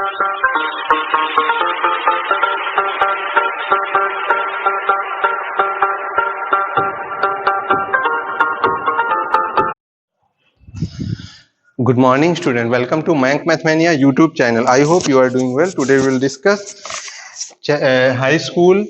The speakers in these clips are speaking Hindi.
Good morning student, welcome to Mank Mathmania YouTube channel. I hope you are doing well. Today we will discuss high school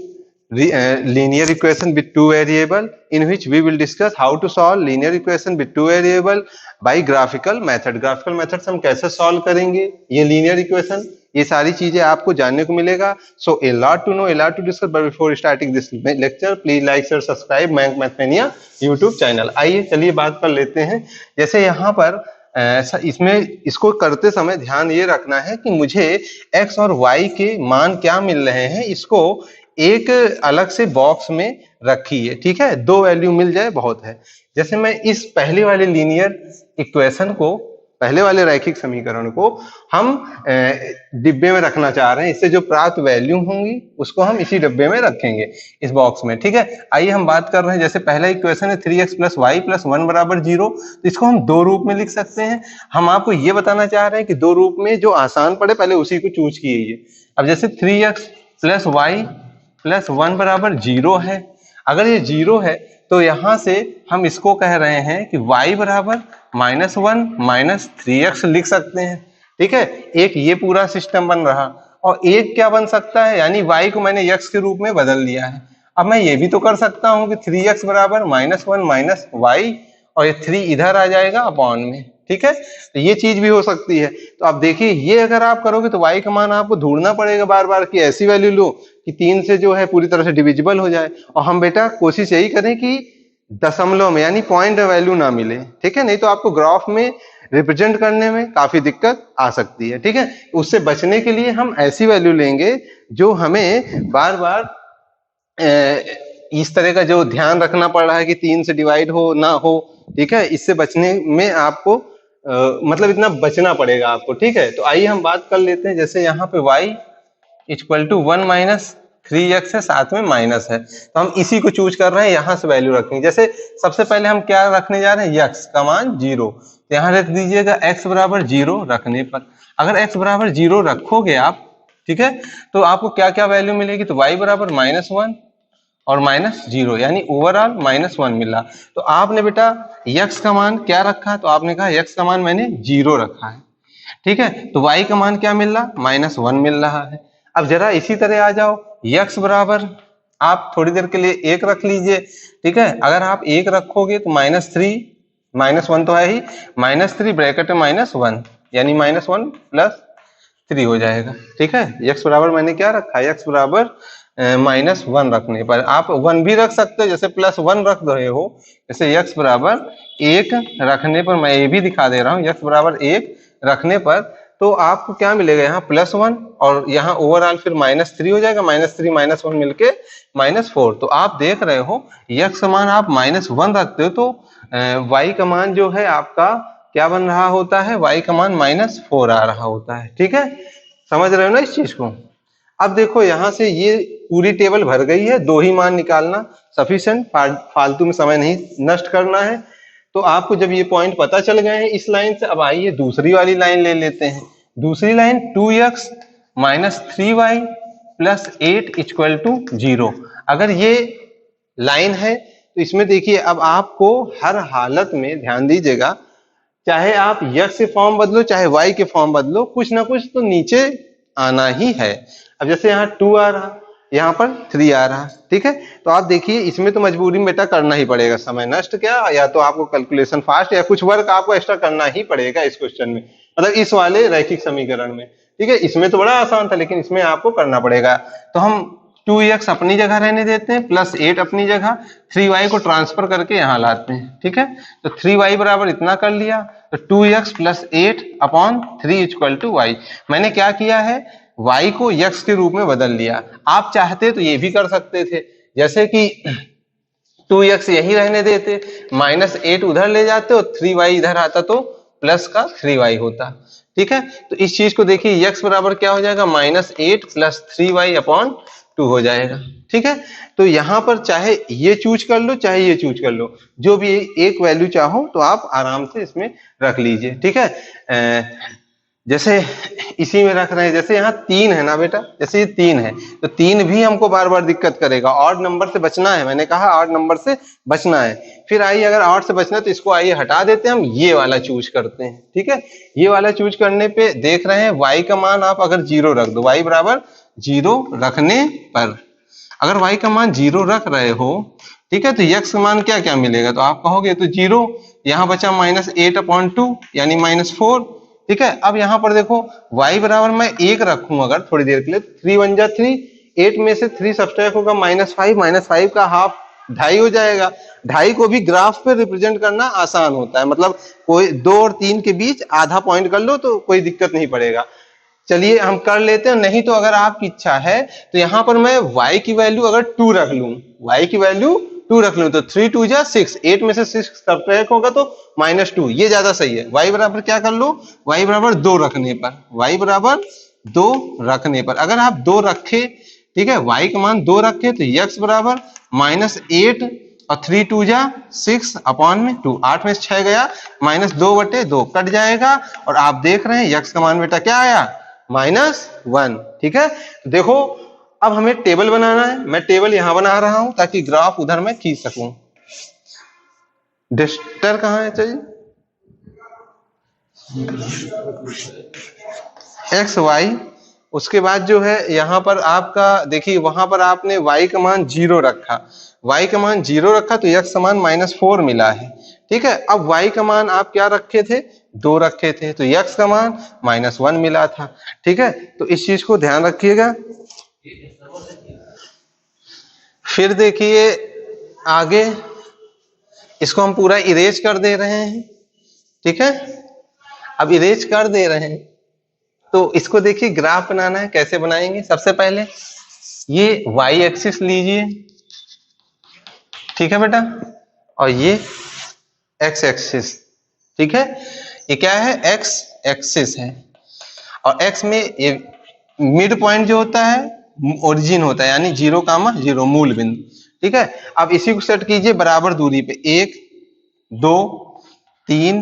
linear equation with two variable, in which we will discuss how to solve linear equation with two variable by graphical method. Graphical method से हम कैसे solve करेंगे ये linear equation, ये सारी चीजें आपको जानने को मिलेगा. So a lot to know, a lot to discuss, but before starting this lecture, please like, share, subscribe Mank Mathmania YouTube channel. आइए चलिए बात कर लेते हैं. जैसे यहाँ पर इसमें इसको करते समय ध्यान ये रखना है कि मुझे x और y के मान क्या मिल रहे हैं, इसको एक अलग से बॉक्स में रखिए. ठीक है, दो वैल्यू मिल जाए बहुत है. जैसे मैं इस पहले वाले लीनियर इक्वेशन को, पहले वाले रैखिक समीकरण को हम डिब्बे में रखना चाह रहे हैं. इससे जो प्राप्त वैल्यू होंगी उसको हम इसी डिब्बे में रखेंगे, इस बॉक्स में. ठीक है, आइए हम बात कर रहे हैं. जैसे पहला इक्वेशन है 3x + y + 1 = 0, तो इसको हम दो रूप में लिख सकते हैं. हम आपको ये बताना चाह रहे हैं कि दो रूप में जो आसान पड़े पहले उसी को चूज कीजिए. अब जैसे 3x + y + 1 = 0 है. अगर ये 0 है तो यहां से हम इसको कह रहे हैं कि y = -1 - 3x लिख सकते हैं. ठीक है, एक ये पूरा सिस्टम बन रहा, और एक क्या बन सकता है, यानी y को मैंने x के रूप में बदल दिया है. अब मैं ये भी तो कर सकता हूं कि 3x = -1 - y, और ये 3 इधर आ जाएगा अपॉन में. ठीक है, तो ये चीज भी हो सकती है. तो आप देखिए, ये अगर आप करोगे तो y का मान आपको ढूंढना पड़ेगा बार बार कि ऐसी वैल्यू लो कि 3 से जो है पूरी तरह से डिविजिबल हो जाए. और हम बेटा कोशिश यही करें कि दशमलव में यानी पॉइंट वैल्यू ना मिले. ठीक है, नहीं तो आपको ग्राफ में रिप्रेजेंट करने में काफी दिक्कत आ सकती है. ठीक है, उससे बचने के लिए हम ऐसी वैल्यू लेंगे जो हमें बार बार इस तरह का जो ध्यान रखना पड़ रहा है कि 3 से डिवाइड हो ना हो. ठीक है, इससे बचने में आपको मतलब इतना बचना पड़ेगा आपको. ठीक है, तो आइए हम बात कर लेते हैं. जैसे यहाँ पे y = 1 - 3x है, साथ में माइनस है, तो हम इसी को चूज कर रहे हैं, यहां से वैल्यू रखेंगे. जैसे सबसे पहले हम क्या रखने जा रहे हैं, x का मान 0, तो यहां रख दीजिएगा x = 0. रखने पर अगर x = 0 रखोगे आप, ठीक है, तो आपको क्या क्या वैल्यू मिलेगी, तो y = -1 और -0, यानी ओवरऑल -1 मिला. तो आपने बेटा x का मान क्या रखा, तो आपने कहा x का मान मैंने 0 रखा है. ठीक है, तो y का मान क्या मिल रहा, -1 मिल रहा है. अब जरा इसी तरह आ जाओ, x बराबर आप थोड़ी देर के लिए 1 रख लीजिए. ठीक है, अगर आप 1 रखोगे तो -3, -1 तो है ही, -3 ब्रैकेट में -1, यानी -1 + 3 हो जाएगा. ठीक है, x बराबर मैंने क्या रखा है, x बराबर -1 रखने पर आप 1 भी रख सकते हो, जैसे +1 रख रहे हो. जैसे x बराबर 1 रखने पर, मैं ये भी दिखा दे रहा हूँ, x बराबर 1 रखने पर तो आपको क्या मिलेगा, यहाँ +1 और यहाँ ओवरऑल फिर -3 हो जाएगा. -3 -1 मिलके -4. तो आप देख रहे हो x का मान आप -1 रखते हो तो y का मान जो है आपका क्या बन रहा होता है, y का मान -4 आ रहा होता है. ठीक है, समझ रहे हो ना इस चीज को. अब देखो यहां से ये पूरी टेबल भर गई है, दो ही मान निकालना सफिशिएंट, फालतू में समय नहीं नष्ट करना है. तो आपको जब ये पॉइंट पता चल गए हैं इस लाइन से, अब आइए दूसरी वाली लाइन ले लेते हैं. दूसरी लाइन 2x - 3y + 8 = 0. अगर ये लाइन है तो इसमें देखिए, अब आपको हर हालत में ध्यान दीजिएगा, चाहे आप x के फॉर्म बदलो चाहे y के फॉर्म बदलो, कुछ ना कुछ तो नीचे आना ही है. अब जैसे यहाँ 2 आ रहा, यहाँ पर 3 आ रहा. ठीक है, तो आप देखिए इसमें तो मजबूरी में बेटा करना ही पड़ेगा, समय नष्ट क्या, या तो आपको कैलकुलेशन फास्ट या कुछ वर्क आपको एक्स्ट्रा करना ही पड़ेगा इस क्वेश्चन में, मतलब इस वाले रैखिक समीकरण में. ठीक है, इसमें तो बड़ा आसान था लेकिन इसमें आपको करना पड़ेगा. तो हम 2x अपनी जगह रहने देते हैं, +8 अपनी जगह, 3y को ट्रांसफर करके यहाँ लाते हैं. ठीक है, तो 3y बराबर इतना कर लिया, तो 2x + 8 / 3 = y. मैंने क्या किया है, y को x के रूप में बदल लिया. आप चाहते तो ये भी कर सकते थे, जैसे कि 2x यही रहने देते, -8 उधर ले जाते और 3y इधर आता तो प्लस का 3y होता. ठीक है, तो इस चीज को देखिए, x बराबर क्या हो जाएगा, -8 + 3y / 2 हो जाएगा. ठीक है, तो यहाँ पर चाहे ये चूज कर लो चाहे ये चूज कर लो, जो भी एक वैल्यू चाहो तो आप आराम से इसमें रख लीजिए. ठीक है, जैसे इसी में रख रहे हैं, जैसे यहाँ 3 है ना बेटा, जैसे ये 3 है तो 3 भी हमको बार बार दिक्कत करेगा, ऑड नंबर से बचना है, मैंने कहा ऑड नंबर से बचना है। फिर आइए अगर ऑड से बचना है तो इसको आइए हटा देते हैं, हम ये वाला चूज करते हैं। ठीक है, ये वाला चूज करने पे देख रहे हैं y का मान आप अगर 0 रख दो, y बराबर 0 रखने पर अगर y का मान 0 रख रहे हो, ठीक है, तो x का मान क्या क्या मिलेगा, तो आप कहोगे तो 0, यहाँ बचा -8/2 यानी -4। ठीक है, अब यहाँ पर देखो y बराबर मैं 1 रखूं अगर थोड़ी देर के लिए, 3 1 जा 3, 8 में से 3 सब्ट्रैक्ट होगा -5 का हाफ 2.5 हो जाएगा। 2.5 को भी ग्राफ पे रिप्रेजेंट करना आसान होता है, मतलब कोई 2 और 3 के बीच आधा पॉइंट कर लो तो कोई दिक्कत नहीं पड़ेगा। चलिए हम कर लेते हैं, नहीं तो अगर आपकी इच्छा है तो यहाँ पर मैं y की वैल्यू अगर 2 रख लूं, y की वैल्यू 2 रख लूं तो 3 2 जा 6, 8 में से 6 सब्ट्रैक्ट होगा तो -2, ये ज्यादा सही है। y बराबर क्या कर लो, y बराबर 2 रखने पर, y बराबर 2 रखने पर अगर आप 2 रखे, ठीक है, y का मान 2 रखे तो x बराबर -8 और 3 2 जा 6/2, 8 में से 6 गया, -2/2 कट जाएगा और आप देख रहे हैं x का मान बेटा क्या आया, -1। ठीक है, देखो अब हमें टेबल बनाना है, मैं टेबल यहां बना रहा हूं ताकि ग्राफ उधर मैं खींच सकूं। डिस्टर कहां है, चाहिए एक्स वाई, उसके बाद जो है यहां पर आपका देखिए वहां पर आपने y का मान 0 रखा, y का मान 0 रखा तो x का मान -4 मिला है। ठीक है, अब y का मान आप क्या रखे थे, 2 रखे थे तो x का मान -1 मिला था। ठीक है, तो इस चीज को ध्यान रखिएगा। फिर देखिए आगे इसको हम पूरा इरेज कर दे रहे हैं। ठीक है, अब इरेज कर दे रहे हैं तो इसको देखिए ग्राफ बनाना है, कैसे बनाएंगे, सबसे पहले ये y एक्सिस लीजिए, ठीक है बेटा, और ये x एक्सिस। ठीक है, ये क्या है, x एक्सिस है और x में ये मिड पॉइंट जो होता है ओरिजिन होता है, यानी 0,0 मूल बिंदु। ठीक है, अब इसी को सेट कीजिए बराबर दूरी पे, 1 2 3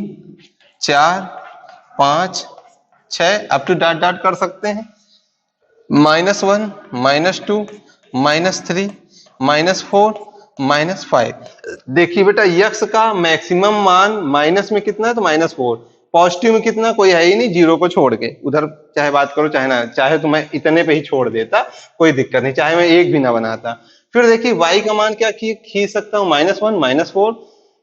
4 5 6 अप टू डॉट डॉट कर सकते हैं, -1 -2 -3 -4 -5। देखिए बेटा यक्स का मैक्सिमम मान माइनस में कितना है तो -4, पॉजिटिव में कितना, कोई है ही नहीं, 0 को छोड़ के, उधर चाहे बात करो चाहे ना, चाहे तो मैं इतने पे ही छोड़ देता, कोई दिक्कत नहीं, चाहे मैं 1 भी ना बनाता। फिर देखिए y का मान क्या खींच सकता हूँ, -1 -4,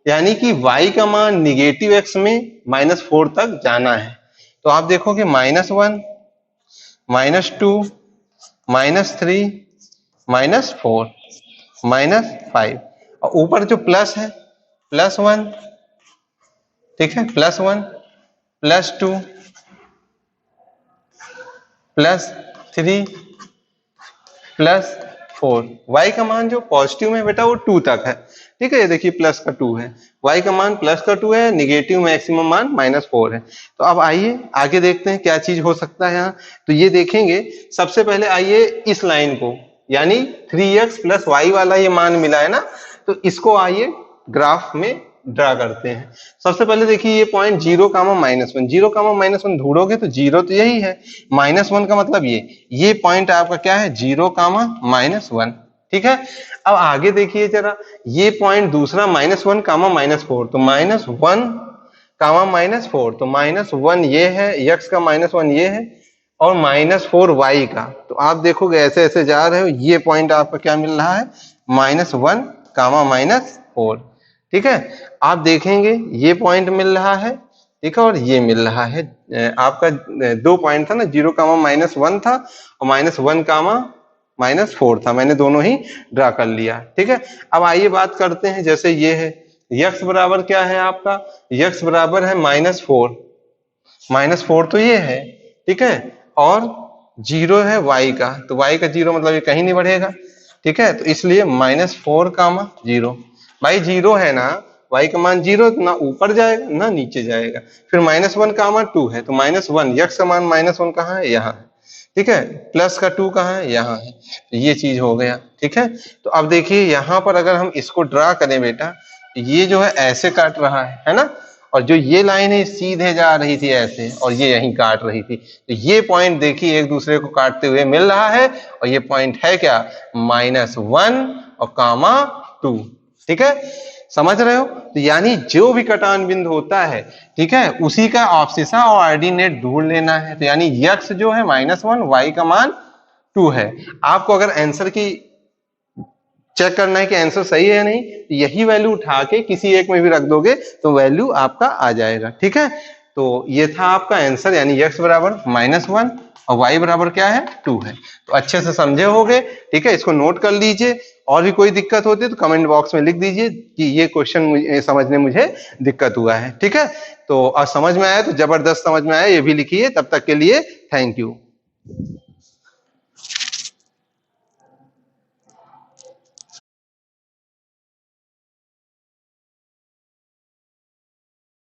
यानी कि y का मान निगेटिव x में -4 तक जाना है। तो आप देखोगे -1 -2 -3 -4 -5 और ऊपर जो प्लस है +1, ठीक है, +1 +2 +3 +4। y का मान जो पॉजिटिव में बेटा वो 2 तक है। ठीक है, ये देखिए प्लस का 2 है, y का मान प्लस का 2 है, निगेटिव मैक्सिमम मान -4 है। तो अब आइए आगे देखते हैं क्या चीज हो सकता है यहाँ। तो ये देखेंगे सबसे पहले, आइए इस लाइन को, यानी 3x + y वाला ये मान मिला है ना, तो इसको आइए ग्राफ में ड्रा करते हैं। सबसे पहले देखिए ये पॉइंट 0, -1, 0, ढूंढोगे तो 0 तो यही है, -1 का मतलब ये पॉइंट आपका क्या है, 0, -1। ठीक है, अब आगे देखिए जरा, ये पॉइंट दूसरा -1, -4, तो -1, -4, तो -1 ये है, x का -1 ये है और -4 y का। तो आप देखोगे ऐसे ऐसे जा रहे हो, ये पॉइंट आपका क्या मिल रहा है, -1, -4। ठीक है, आप देखेंगे ये पॉइंट मिल रहा है, ठीक है, और ये मिल रहा है, आपका 2 पॉइंट था ना, 0, -1 था और -1, -4 था, मैंने दोनों ही ड्रा कर लिया। ठीक है, अब आइए बात करते हैं, जैसे ये है x बराबर क्या है आपका, x बराबर है -4, -4 तो ये है, ठीक है, और 0 है y का, तो y का 0 मतलब ये कहीं नहीं बढ़ेगा। ठीक है, तो इसलिए -4, 0, भाई 0 है ना, y का मान 0 ना ऊपर जाएगा ना नीचे जाएगा। फिर -1, 2 है, तो -1, x का मान -1 कहाँ है, यहाँ है। ठीक है, प्लस का 2 कहाँ है, यहाँ है, तो ये चीज हो गया। ठीक है, तो अब देखिए यहाँ पर अगर हम इसको ड्रा करें बेटा, ये जो है ऐसे काट रहा है ना, और जो ये लाइन है सीधे जा रही थी ऐसे और ये यहीं काट रही थी, तो ये पॉइंट देखिए एक दूसरे को काटते हुए मिल रहा है और ये पॉइंट है क्या, -1 और -2। ठीक है, समझ रहे हो? तो यानी जो भी कटान बिंदु होता है, ठीक है, उसी का ऑब्सिसा और ऑर्डिनेट ढूंढ लेना है। तो यानी x जो है -1, y का मान 2 है। आपको अगर आंसर की चेक करना है कि आंसर सही है या नहीं, तो यही वैल्यू उठा के किसी एक में भी रख दोगे तो वैल्यू आपका आ जाएगा। ठीक है, तो ये था आपका आंसर, यानी x बराबर -1 और y बराबर क्या है, 2 है। तो अच्छे से समझे होगे। ठीक है, इसको नोट कर लीजिए। और भी कोई दिक्कत होती है तो कमेंट बॉक्स में लिख दीजिए कि ये क्वेश्चन समझने मुझे दिक्कत हुआ है। ठीक है, तो समझ में आया तो जबरदस्त समझ में आया ये भी लिखिए। तब तक के लिए थैंक यू।